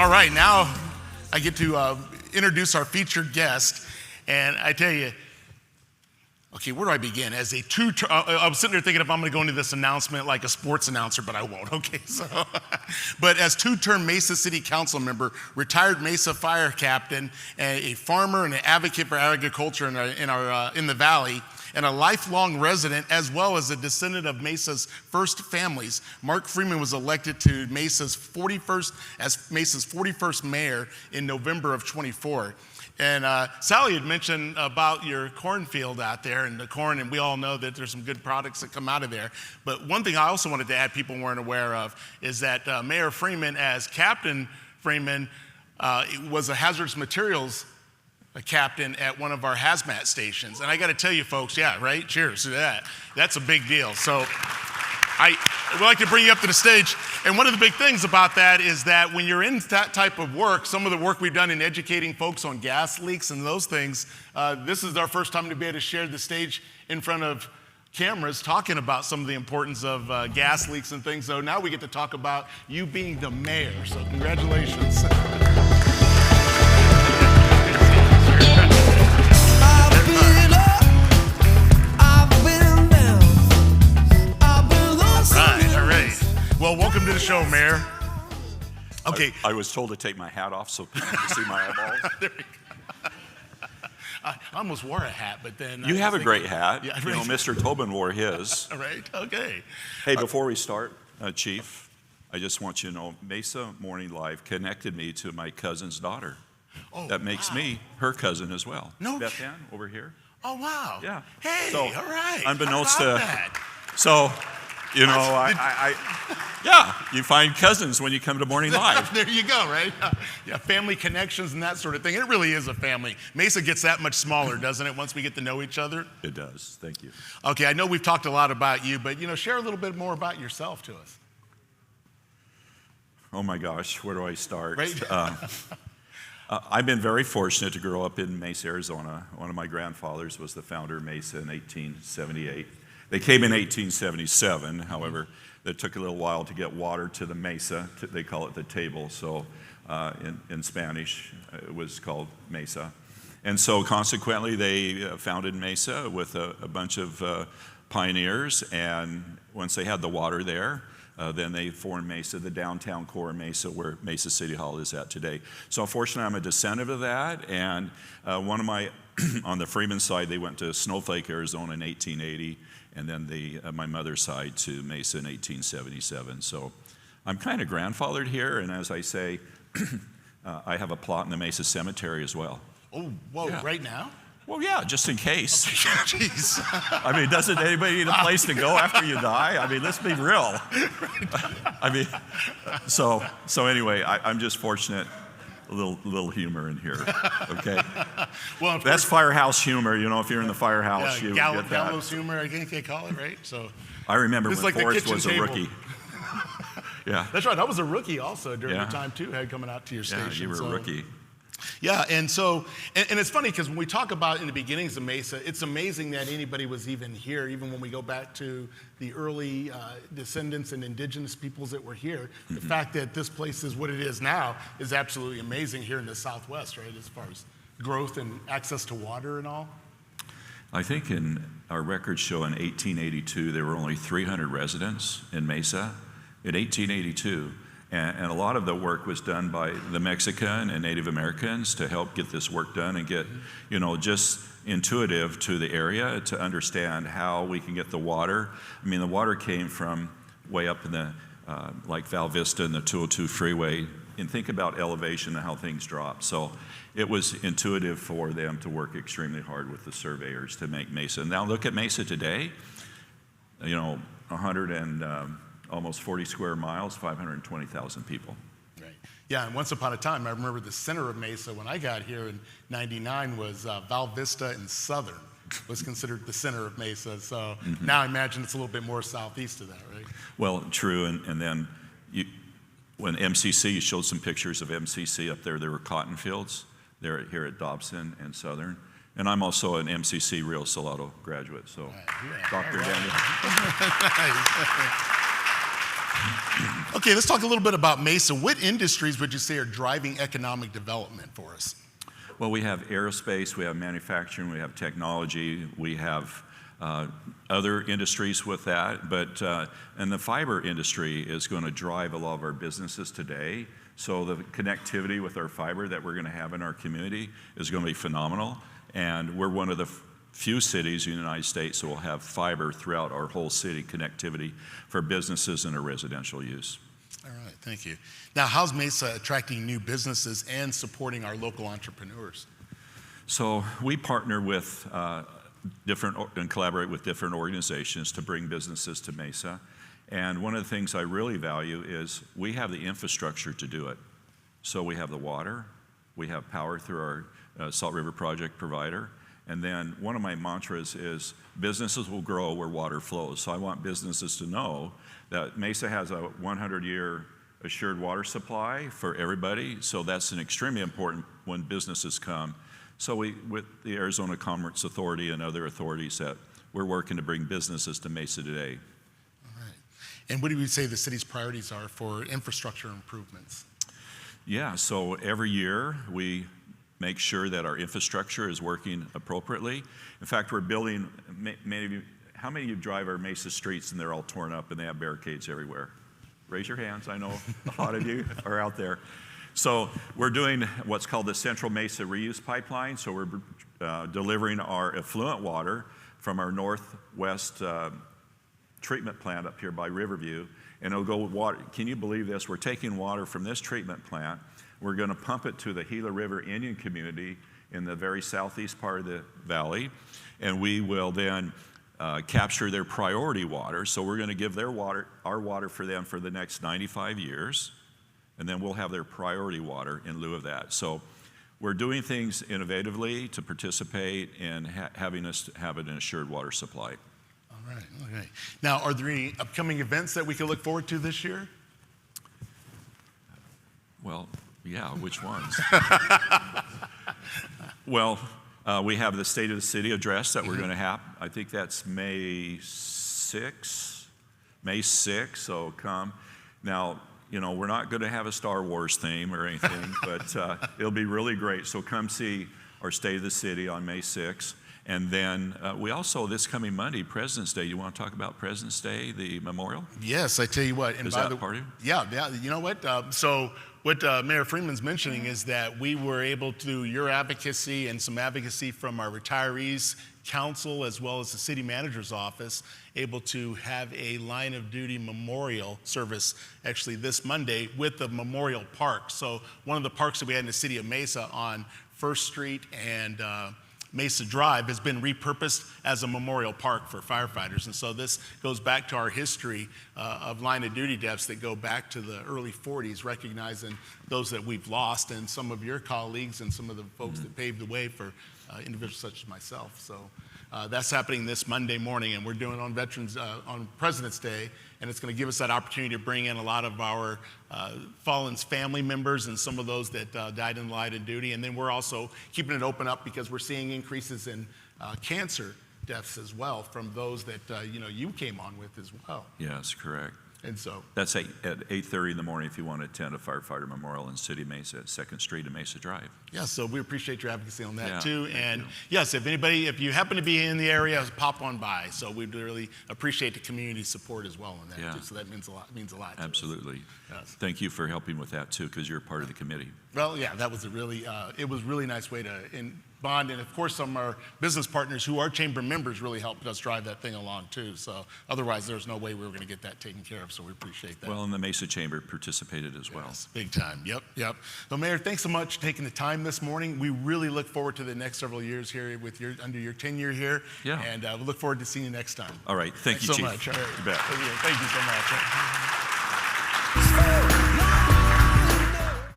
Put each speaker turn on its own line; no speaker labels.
All right, now I get to introduce our featured guest, and I tell you, okay, where do I begin? As a I was sitting there thinking if I'm going to go into this announcement like a sports announcer, but I won't. Okay, so, but as two-term Mesa City Council member, retired Mesa fire captain, a farmer and an advocate for agriculture in the valley, and a lifelong resident as well as a descendant of Mesa's first families, Mark Freeman was elected to Mesa's 41st mayor in November of 24. And Sally had mentioned about your cornfield out there and the corn, and we all know that there's some good products that come out of there. But one thing I also wanted to add people weren't aware of is that Mayor Freeman, as Captain Freeman, was a hazardous materials captain at one of our hazmat stations. And I got to tell you folks, yeah, right? Cheers to that. That's a big deal. So I would like to bring you up to the stage. And one of the big things about that is that when you're in that type of work, some of the work we've done in educating folks on gas leaks and those things, this is our first time to be able to share the stage in front of cameras talking about some of the importance of gas leaks and things. So now we get to talk about you being the mayor. So congratulations. Well, welcome to the show, Mayor. Okay.
I was told to take my hat off so people can see my eyeballs.
There we go. I almost wore a hat, but then...
You have a great hat.
Yeah,
you know, Mr. Tobin wore his.
Right, okay.
Hey, before we start, Chief, I just want you to know, Mesa Morning Live connected me to my cousin's daughter.
Oh,
that makes me her cousin as well.
No.
Beth Ann, over here.
Oh, wow.
Yeah.
Hey,
so,
all right.
Unbeknownst to...
That?
So... You know, yeah, you find cousins when you come to Morning Live.
There you go, right? Yeah, family connections and that sort of thing. It really is a family. Mesa gets that much smaller, doesn't it, once we get to know each other?
It does. Thank you.
Okay, I know we've talked a lot about you, but, share a little bit more about yourself to us.
Oh, my gosh, where do I start?
Right?
I've been very fortunate to grow up in Mesa, Arizona. One of my grandfathers was the founder of Mesa in 1878. They came in 1877, however, it took a little while to get water to the mesa. They call it the table, so in Spanish it was called Mesa. And so consequently they founded Mesa with a bunch of pioneers, and once they had the water there, then they formed Mesa, the downtown core of Mesa, where Mesa City Hall is at today. So unfortunately I'm a descendant of that, and one of my, on the Freeman side, they went to Snowflake, Arizona in 1880, and then my mother's side to Mesa in 1877. So I'm kind of grandfathered here, and as I say, I have a plot in the Mesa Cemetery as well.
Oh, whoa, yeah. Right now?
Well, yeah, just in case.
Jeez.
I mean, doesn't anybody need a place to go after you die? I mean, let's be real. I mean, so anyway, I'm just fortunate. A little humor in here, okay?
Well,
that's firehouse humor, if you're in the firehouse, you get that.
Gallows humor, I think they call it, right? So
I remember when
like
Forrest was a rookie. Yeah.
That's right. I was a rookie also during the time, too, coming out to your station.
Yeah, you were a rookie.
Yeah, and so, and it's funny because when we talk about in the beginnings of Mesa, it's amazing that anybody was even here, even when we go back to the early descendants and indigenous peoples that were here. Mm-hmm. The fact that this place is what it is now is absolutely amazing here in the Southwest, right, as far as growth and access to water and all.
I think in our records show in 1882, there were only 300 residents in Mesa. In 1882, and a lot of the work was done by the Mexican and Native Americans to help get this work done and get, just intuitive to the area to understand how we can get the water. I mean, the water came from way up in the, like Val Vista and the 202 freeway, and think about elevation and how things drop. So it was intuitive for them to work extremely hard with the surveyors to make Mesa. Now look at Mesa today, 100 and almost 40 square miles, 520,000 people.
Right. Yeah, and once upon a time, I remember the center of Mesa when I got here in '99 was Val Vista and Southern was considered the center of Mesa. So now I imagine it's a little bit more southeast of that, right?
Well, true, and then when MCC, you showed some pictures of MCC up there were cotton fields there here at Dobson and Southern. And I'm also an MCC Rio Salado graduate, so Dr. Daniel.
Okay, let's talk a little bit about Mesa. What industries would you say are driving economic development for us?
Well, we have aerospace, we have manufacturing, we have technology, we have other industries with that, but and the fiber industry is going to drive a lot of our businesses today. So the connectivity with our fiber that we're going to have in our community is going to be phenomenal, and we're one of the few cities in the United States that will have fiber throughout our whole city connectivity for businesses and a residential use.
All right, thank you. Now, how's Mesa attracting new businesses and supporting our local entrepreneurs?
So we partner with and collaborate with different organizations to bring businesses to Mesa. And one of the things I really value is we have the infrastructure to do it. So we have the water, we have power through our Salt River Project provider, and then one of my mantras is businesses will grow where water flows. So I want businesses to know that Mesa has a 100-year assured water supply for everybody, so that's an extremely important when businesses come. So we, with the Arizona Commerce Authority and other authorities, that we're working to bring businesses to Mesa today.
All right. And what do you say the city's priorities are for infrastructure improvements?
Yeah, so every year we make sure that our infrastructure is working appropriately. In fact, we're building, how many of you drive our Mesa streets and they're all torn up and they have barricades everywhere? Raise your hands, I know a lot of you are out there. So we're doing what's called the Central Mesa Reuse Pipeline. So we're delivering our effluent water from our northwest treatment plant up here by Riverview, and it'll go with water. Can you believe this? We're taking water from this treatment plant. We're going to pump it to the Gila River Indian community in the very southeast part of the valley, and we will then capture their priority water. So we're going to give their water, our water for them for the next 95 years. And then we'll have their priority water in lieu of that. So we're doing things innovatively to participate in having us have an assured water supply.
All right, okay. Now, are there any upcoming events that we can look forward to this year?
Well, yeah, which ones? Well, we have the State of the City address that we're going to have. I think that's May 6th, so come. Now, you know, we're not going to have a Star Wars theme or anything, but it'll be really great. So come see our State of the City on May 6th. And then we also, this coming Monday, President's Day. You want to talk about President's Day, the memorial?
Yes, I tell you what. And
is that part of it?
Yeah, you know what? So what Mayor Freeman's mentioning is that we were able to, your advocacy and some advocacy from our retirees council as well as the city manager's office, able to have a line of duty memorial service actually this Monday with the memorial park. So one of the parks that we had in the city of Mesa on 1st Street and Mesa Drive has been repurposed as a memorial park for firefighters. And so this goes back to our history of line of duty deaths that go back to the early 40s, recognizing those that we've lost and some of your colleagues and some of the folks that paved the way for individuals such as myself. So that's happening this Monday morning, and we're doing it on on President's Day, and it's going to give us that opportunity to bring in a lot of our fallen's family members and some of those that died in the line of duty. And then we're also keeping it open up because we're seeing increases in cancer deaths as well from those that you came on with as well.
Yes, correct.
And so
that's at 8:30 in the morning if you want to attend a firefighter memorial in City of Mesa at 2nd Street and Mesa Drive.
Yeah, so we appreciate your advocacy on that too. And
you.
yes, if you happen to be in the area, pop on by. So we really appreciate the community support as well on that too. So that means a lot. Means a lot.
Absolutely.
Yes.
Thank you for helping with that too, because you're part of the committee.
Well, yeah, that was it was a really nice way to bond, and of course some of our business partners who are chamber members really helped us drive that thing along too. So otherwise there's no way we were going to get that taken care of, so we appreciate that.
Well, and the Mesa Chamber participated as well.
Yes, big time. Yep. So Mayor, thanks so much for taking the time this morning. We really look forward to the next several years here with under your tenure here.
Yeah.
And we look forward to seeing you next time.
All right. Thank you,
so
Chief.
much. All right.
You bet.
Thank you so much.